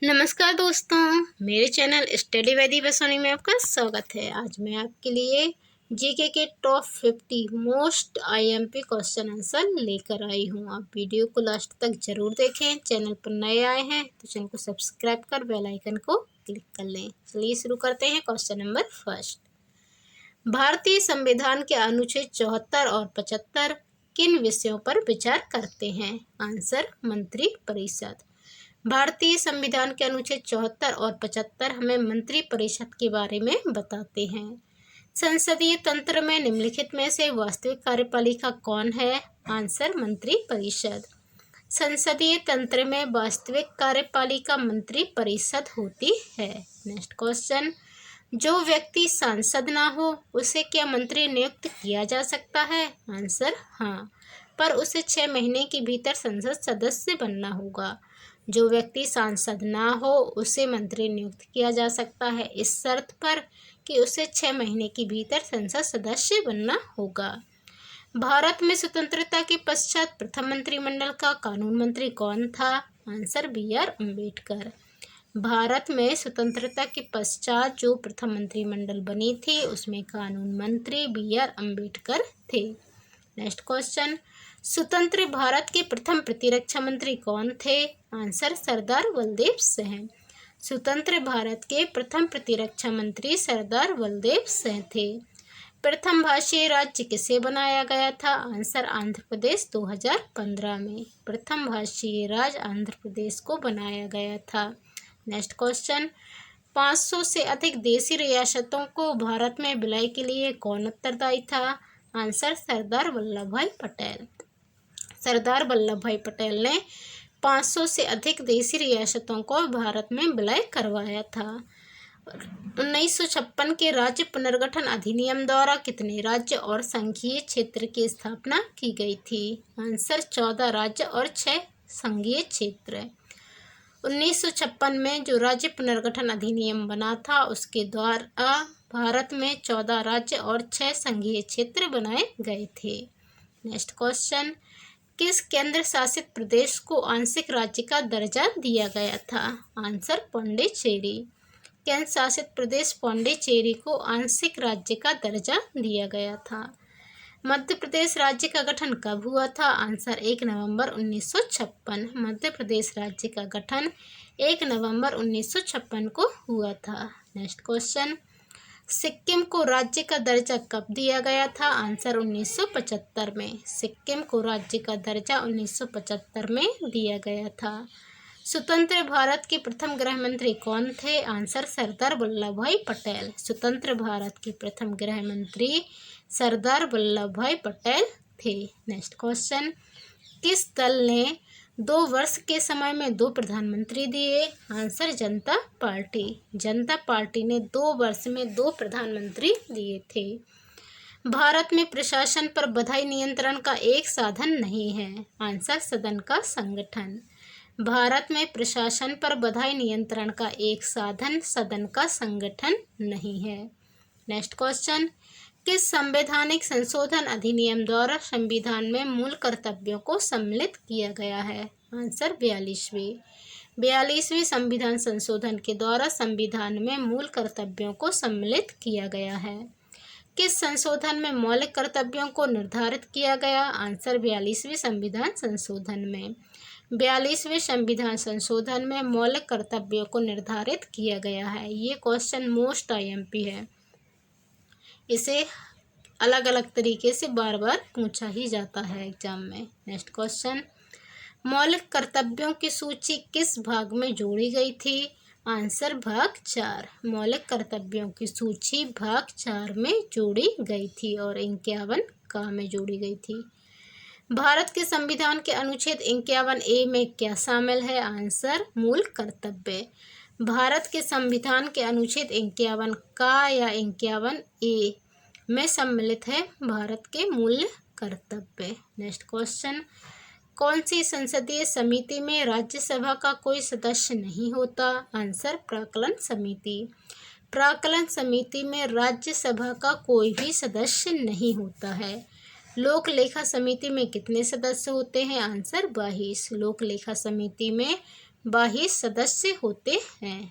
नमस्कार दोस्तों, मेरे चैनल स्टडी वैदी बसोनी में आपका स्वागत है। आज मैं आपके लिए जीके के top 50 most IMP question answer लेकर आई हूँ। आप वीडियो को लास्ट तक जरूर देखें। चैनल पर नए आए हैं तो चैनल को सब्सक्राइब कर बेल आइकन को क्लिक कर लें। चलिए शुरू करते हैं। क्वेश्चन नंबर फर्स्ट, भारतीय संविधान के अनुच्छेद 74 और 75 किन विषयों पर विचार करते हैं? आंसर, मंत्री परिषद। भारतीय संविधान के अनुच्छेद 74 और 75 हमें मंत्री परिषद के बारे में बताते हैं। संसदीय तंत्र में निम्नलिखित में से वास्तविक कार्यपालिका कौन है? आंसर, मंत्री परिषद। संसदीय तंत्र में वास्तविक कार्यपालिका मंत्री परिषद होती है। नेक्स्ट क्वेश्चन, जो व्यक्ति सांसद ना हो उसे क्या मंत्री नियुक्त किया जा सकता है? आंसर, हाँ, पर उसे 6 महीने के भीतर संसद सदस्य बनना होगा। जो व्यक्ति सांसद ना हो उसे मंत्री नियुक्त किया जा सकता है इस शर्त पर कि उसे 6 महीने के भीतर संसद सदस्य बनना होगा। भारत में स्वतंत्रता के पश्चात प्रथम मंत्रिमंडल का कानून मंत्री कौन था? Answer, B R. अम्बेडकर। भारत में स्वतंत्रता के पश्चात जो प्रथम मंत्रिमंडल बनी थी उसमें कानून मंत्री बी.आर. अम्बेडकर थे। नेक्स्ट क्वेश्चन, स्वतंत्र भारत के प्रथम प्रतिरक्षा मंत्री कौन थे? आंसर, सरदार वल्लभ सिंह। स्वतंत्र भारत के प्रथम प्रतिरक्षा मंत्री सरदार वल्लभ सिंह थे। प्रथम भाषीय राज्य किसे बनाया गया था? आंसर, आंध्र प्रदेश 2015 में प्रथम भाषीय राज्य आंध्र प्रदेश को बनाया गया था। नेक्स्ट क्वेश्चन, 500 से अधिक देशी रियासतों को भारत में विलय के लिए कौन उत्तरदायी था? आंसर, सरदार वल्लभ भाई पटेल। सरदार वल्लभ भाई पटेल ने 500 से अधिक देशी रियासतों को भारत में विलय करवाया था। 1956 के राज्य पुनर्गठन अधिनियम द्वारा कितने राज्य और संघीय क्षेत्र की स्थापना की गई थी? आंसर, 14 राज्य और 6 संघीय क्षेत्र। 1956 में जो राज्य पुनर्गठन अधिनियम बना था उसके द्वारा भारत में 14 राज्य और 6 संघीय क्षेत्र बनाए गए थे। नेक्स्ट क्वेश्चन, किस केंद्र शासित प्रदेश को आंशिक राज्य का दर्जा दिया गया था? आंसर, पौंडीचेरी। केंद्र शासित प्रदेश पौंडीचेरी को आंशिक राज्य का दर्जा दिया गया था। मध्य प्रदेश राज्य का गठन कब हुआ था? आंसर, 1 नवंबर 1956। मध्य प्रदेश राज्य का गठन 1 नवंबर 1956 को हुआ था। नेक्स्ट क्वेश्चन, सिक्किम को राज्य का दर्जा कब दिया गया था? आंसर, 1975 में। सिक्किम को राज्य का दर्जा 1975 में दिया गया था। स्वतंत्र भारत के प्रथम गृह मंत्री कौन थे? आंसर, सरदार वल्लभ भाई पटेल। स्वतंत्र भारत के प्रथम गृह मंत्री सरदार वल्लभ भाई पटेल थे। नेक्स्ट क्वेश्चन, किस दल ने 2 वर्ष के समय में 2 प्रधानमंत्री दिए? आंसर, जनता पार्टी। जनता पार्टी ने 2 वर्ष में 2 प्रधानमंत्री दिए थे। भारत में प्रशासन पर बधाई नियंत्रण का एक साधन नहीं है। आंसर, सदन का संगठन। भारत में प्रशासन पर बधाई नियंत्रण का एक साधन सदन का संगठन नहीं है। नेक्स्ट क्वेश्चन, किस संवैधानिक संशोधन अधिनियम द्वारा संविधान में मूल कर्तव्यों को सम्मिलित किया गया है? आंसर, 42वें संविधान संशोधन के द्वारा संविधान में मूल कर्तव्यों को सम्मिलित किया गया है। किस संशोधन में मौलिक कर्तव्यों को निर्धारित किया गया? आंसर, 42वें संविधान संशोधन में। 42वें संविधान संशोधन में मौलिक कर्तव्यों को निर्धारित किया गया है। ये क्वेश्चन मोस्ट आईएमपी है। इसे अलग अलग तरीके से बार बार पूछा ही जाता है एग्जाम में। नेक्स्ट क्वेश्चन, मौलिक कर्तव्यों की सूची किस भाग में जोड़ी गई थी? आंसर, भाग 4। मौलिक कर्तव्यों की सूची भाग 4 में जोड़ी गई थी और 51 का में जोड़ी गई थी। भारत के संविधान के अनुच्छेद 51A में क्या शामिल है? आंसर, मूल कर्तव्य। भारत के संविधान के अनुच्छेद 51 का या 51A में सम्मिलित है भारत के मूल कर्तव्य। नेक्स्ट क्वेश्चन, कौन सी संसदीय समिति में राज्यसभा का कोई सदस्य नहीं होता? आंसर, प्राक्कलन समिति। प्राक्कलन समिति में राज्यसभा का कोई भी सदस्य नहीं होता है। लोक लेखा समिति में कितने सदस्य होते हैं? आंसर, 22। लोक लेखा समिति में 22 सदस्य होते हैं।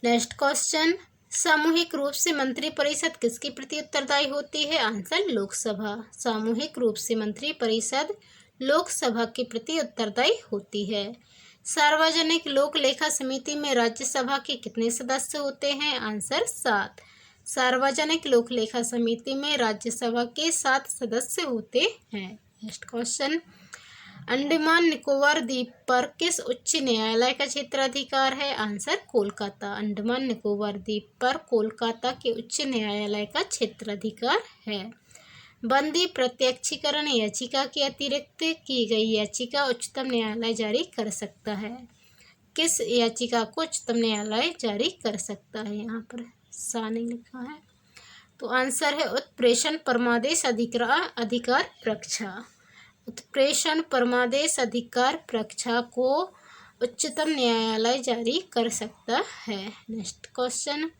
नेक्स्ट क्वेश्चन, सामूहिक रूप से मंत्रिपरिषद किसके प्रति उत्तरदायी होती है? आंसर लोकसभा। सामूहिक रूप से मंत्रिपरिषद लोकसभा के प्रति उत्तरदायी होती है। सार्वजनिक लोक लेखा समिति में राज्यसभा के कितने सदस्य होते हैं? आंसर 7। सार्वजनिक लोक लेखा समिति में राज्यसभा के 7 सदस्य होते हैं। नेक्स्ट क्वेश्चन, अंडमान निकोबार द्वीप पर किस उच्च न्यायालय का क्षेत्राधिकार है? आंसर कोलकाता। अंडमान निकोबार द्वीप पर कोलकाता के उच्च न्यायालय का क्षेत्राधिकार है। बंदी प्रत्यक्षीकरण याचिका के अतिरिक्त की गई याचिका उच्चतम न्यायालय जारी कर सकता है। किस याचिका को उच्चतम न्यायालय जारी कर सकता है? यहाँ पर सानी लिखा है, तो आंसर है उत्प्रेषण परमादेश अधिकार प्रक्षा। उत्प्रेषण परमादेश अधिकार प्रक्षा को उच्चतम न्यायालय जारी कर सकता है। नेक्स्ट क्वेश्चन,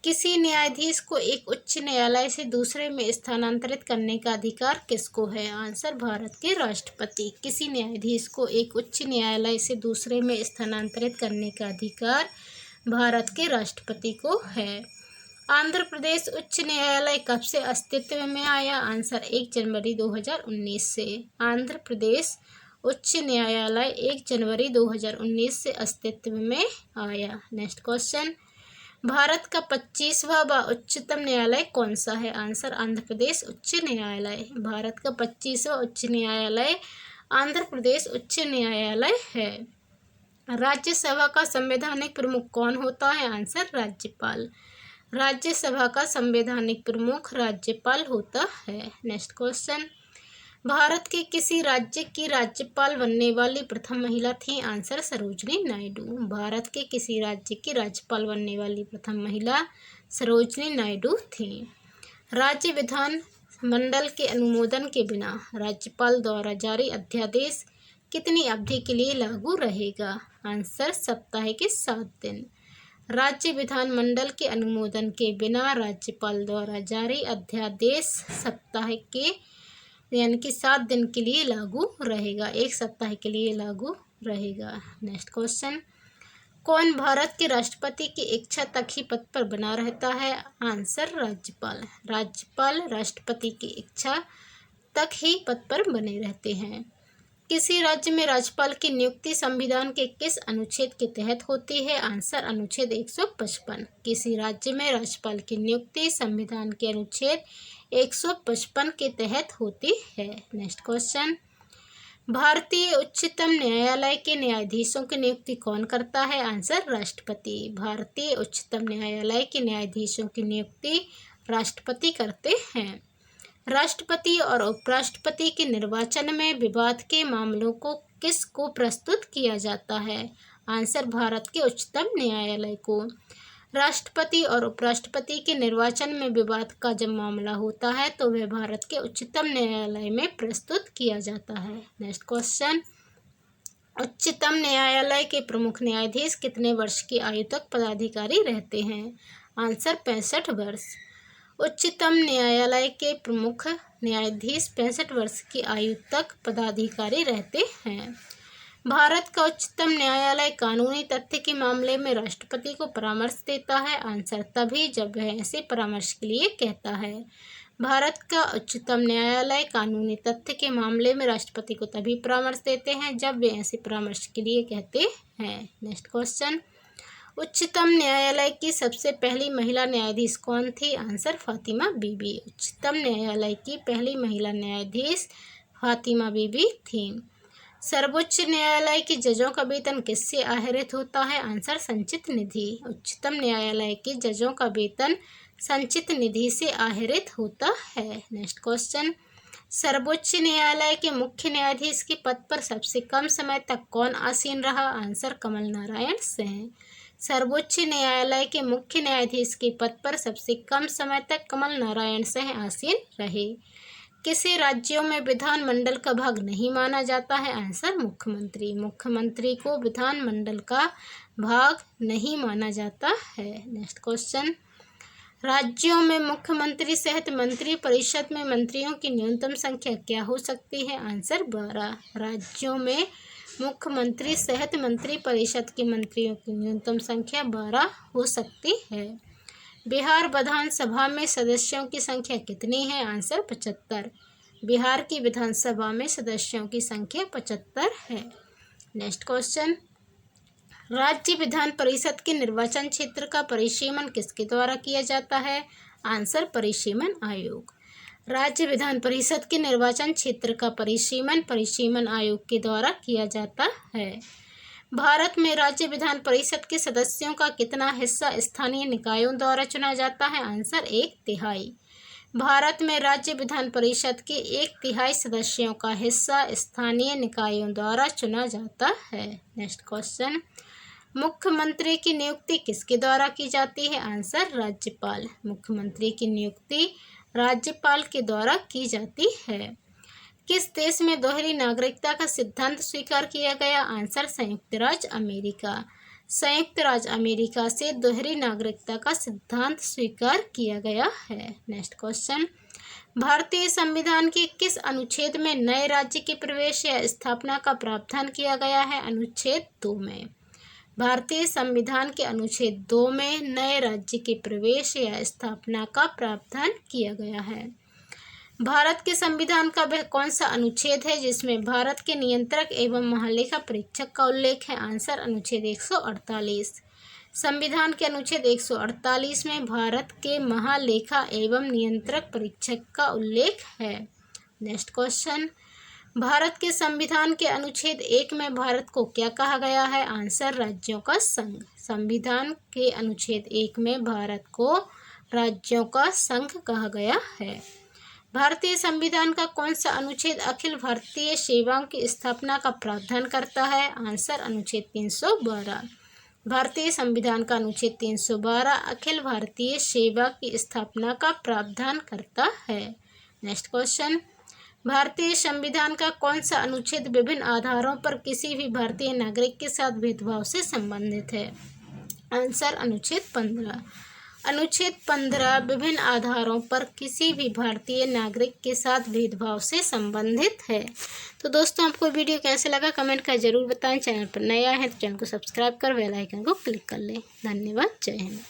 किसी न्यायाधीश को एक उच्च न्यायालय से दूसरे में स्थानांतरित करने का अधिकार किसको है? आंसर भारत के राष्ट्रपति। किसी न्यायाधीश को एक उच्च न्यायालय से दूसरे में स्थानांतरित करने का अधिकार भारत के राष्ट्रपति को है। आंध्र प्रदेश उच्च न्यायालय कब से अस्तित्व में आया? आंसर 1 जनवरी 2019 से। आंध्र प्रदेश उच्च न्यायालय 1 जनवरी 2019 से अस्तित्व में आया। नेक्स्ट क्वेश्चन, भारत का 25वां व उच्चतम न्यायालय कौन सा है? आंसर आंध्र प्रदेश उच्च न्यायालय। भारत का 25वां उच्च न्यायालय आंध्र प्रदेश उच्च न्यायालय है। राज्यसभा का संवैधानिक प्रमुख कौन होता है? आंसर राज्यपाल। राज्यसभा का संवैधानिक प्रमुख राज्यपाल होता है। नेक्स्ट क्वेश्चन, भारत के किसी राज्य की राज्यपाल बनने वाली प्रथम महिला थी? आंसर सरोजनी नायडू। भारत के किसी राज्य की राज्यपाल बनने वाली प्रथम महिला सरोजनी नायडू थी। राज्य विधान मंडल के अनुमोदन के बिना राज्यपाल द्वारा जारी अध्यादेश कितनी अवधि के लिए लागू रहेगा? आंसर सप्ताह के 7 दिन। राज्य विधानमंडल के अनुमोदन के बिना राज्यपाल द्वारा जारी अध्यादेश सप्ताह के यानी कि 7 दिन के लिए लागू रहेगा, 1 सप्ताह के लिए लागू रहेगा। नेक्स्ट क्वेश्चन, कौन भारत के राष्ट्रपति की इच्छा तक ही पद पर बना रहता है? आंसर राज्यपाल। राज्यपाल राष्ट्रपति की इच्छा तक ही पद पर बने रहते हैं। किसी राज्य में राज्यपाल की नियुक्ति संविधान के किस अनुच्छेद के तहत होती है? आंसर अनुच्छेद 155। किसी राज्य में राज्यपाल की नियुक्ति संविधान के अनुच्छेद 155 के तहत होती है। नेक्स्ट क्वेश्चन, भारतीय उच्चतम न्यायालय के न्यायाधीशों की नियुक्ति कौन करता है? आंसर राष्ट्रपति। भारतीय उच्चतम न्यायालय के न्यायाधीशों की नियुक्ति राष्ट्रपति करते हैं। राष्ट्रपति और उपराष्ट्रपति के निर्वाचन में विवाद के मामलों को किसको प्रस्तुत किया जाता है? आंसर भारत के उच्चतम न्यायालय को। राष्ट्रपति और उपराष्ट्रपति के निर्वाचन में विवाद का जब मामला होता है तो वह भारत के उच्चतम न्यायालय में प्रस्तुत किया जाता है। नेक्स्ट क्वेश्चन, उच्चतम न्यायालय के प्रमुख न्यायाधीश कितने वर्ष की आयु तक पदाधिकारी रहते हैं? आंसर 65 वर्ष। उच्चतम न्यायालय के प्रमुख न्यायाधीश 65 वर्ष की आयु तक पदाधिकारी रहते हैं। भारत का उच्चतम न्यायालय कानूनी तथ्य के मामले में राष्ट्रपति को परामर्श देता है। आंसर तभी जब वह ऐसे परामर्श के लिए कहता है। भारत का उच्चतम न्यायालय कानूनी तथ्य के मामले में राष्ट्रपति को तभी परामर्श देते हैं जब वे ऐसे परामर्श के लिए कहते हैं। नेक्स्ट क्वेश्चन, उच्चतम न्यायालय की सबसे पहली महिला न्यायाधीश कौन थी? आंसर फातिमा बीबी। उच्चतम न्यायालय की पहली महिला न्यायाधीश फातिमा बीबी थी। सर्वोच्च न्यायालय के जजों का वेतन किससे आहरित होता है? आंसर संचित निधि। उच्चतम न्यायालय के जजों का वेतन संचित निधि से आहरित होता है। नेक्स्ट क्वेश्चन, सर्वोच्च न्यायालय के मुख्य न्यायाधीश के पद पर सबसे कम समय तक कौन आसीन रहा? आंसर कमल नारायण सिंह। सर्वोच्च न्यायालय के मुख्य न्यायाधीश के पद पर सबसे कम समय तक कमल नारायण सिंह आसीन रहे। किसे राज्यों में विधानमंडल का भाग नहीं माना जाता है? आंसर मुख्यमंत्री। मुख्यमंत्री को विधानमंडल का भाग नहीं माना जाता है। नेक्स्ट क्वेश्चन, राज्यों में मुख्यमंत्री सहित मंत्री परिषद में मंत्रियों की न्यूनतम संख्या क्या हो सकती है? आंसर 12। राज्यों में मुख्यमंत्री सहित मंत्री परिषद के मंत्रियों की न्यूनतम संख्या 12 हो सकती है। बिहार विधानसभा में सदस्यों की संख्या कितनी है? आंसर 75। बिहार की विधानसभा में सदस्यों की संख्या 75 है। नेक्स्ट क्वेश्चन, राज्य विधान परिषद के निर्वाचन क्षेत्र का परिसीमन किसके द्वारा किया जाता है? आंसर परिसीमन आयोग। राज्य विधान परिषद के निर्वाचन क्षेत्र का परिसीमन आयोग के द्वारा किया जाता है। भारत में राज्य विधान परिषद के सदस्यों का कितना हिस्सा स्थानीय निकायों द्वारा चुना जाता है? आंसर 1/3। भारत में राज्य विधान परिषद के 1/3 सदस्यों का हिस्सा स्थानीय निकायों द्वारा चुना जाता है। नेक्स्ट क्वेश्चन, मुख्यमंत्री की नियुक्ति किसके द्वारा की जाती है? आंसर राज्यपाल। मुख्यमंत्री की नियुक्ति राज्यपाल के द्वारा की जाती है। किस देश में दोहरी नागरिकता का सिद्धांत स्वीकार किया गया? आंसर संयुक्त राज्य अमेरिका। संयुक्त राज्य अमेरिका से दोहरी नागरिकता का सिद्धांत स्वीकार किया गया है। नेक्स्ट क्वेश्चन, भारतीय संविधान के किस अनुच्छेद में नए राज्य के प्रवेश या स्थापना का प्रावधान किया गया है? अनुच्छेद 2 में। भारतीय संविधान के अनुच्छेद 2 में नए राज्य के प्रवेश या स्थापना का प्रावधान किया गया है। भारत के संविधान का वह कौन सा अनुच्छेद है जिसमें भारत के नियंत्रक एवं महालेखा परीक्षक का उल्लेख है? आंसर अनुच्छेद 148। संविधान के अनुच्छेद 148 में भारत के महालेखा एवं नियंत्रक परीक्षक का उल्लेख है। नेक्स्ट क्वेश्चन, भारत के संविधान के अनुच्छेद 1 में भारत को क्या कहा गया है? आंसर राज्यों का संघ। संविधान के अनुच्छेद 1 में भारत को राज्यों का संघ कहा गया है। भारतीय संविधान का कौन सा अनुच्छेद अखिल भारतीय सेवाओं की स्थापना का प्रावधान करता है? आंसर अनुच्छेद 312। भारतीय संविधान का अनुच्छेद 312 अखिल भारतीय सेवा की स्थापना का प्रावधान करता है। नेक्स्ट क्वेश्चन, भारतीय संविधान का कौन सा अनुच्छेद विभिन्न आधारों पर किसी भी भारतीय नागरिक के साथ भेदभाव से संबंधित है? आंसर अनुच्छेद 15। अनुच्छेद 15 विभिन्न आधारों पर किसी भी भारतीय नागरिक के साथ भेदभाव से संबंधित है। तो दोस्तों, आपको वीडियो कैसे लगा कमेंट कर जरूर बताएं। चैनल पर नया है तो चैनल को सब्सक्राइब कर बेल आइकन को क्लिक कर लें। धन्यवाद। जय हिंद।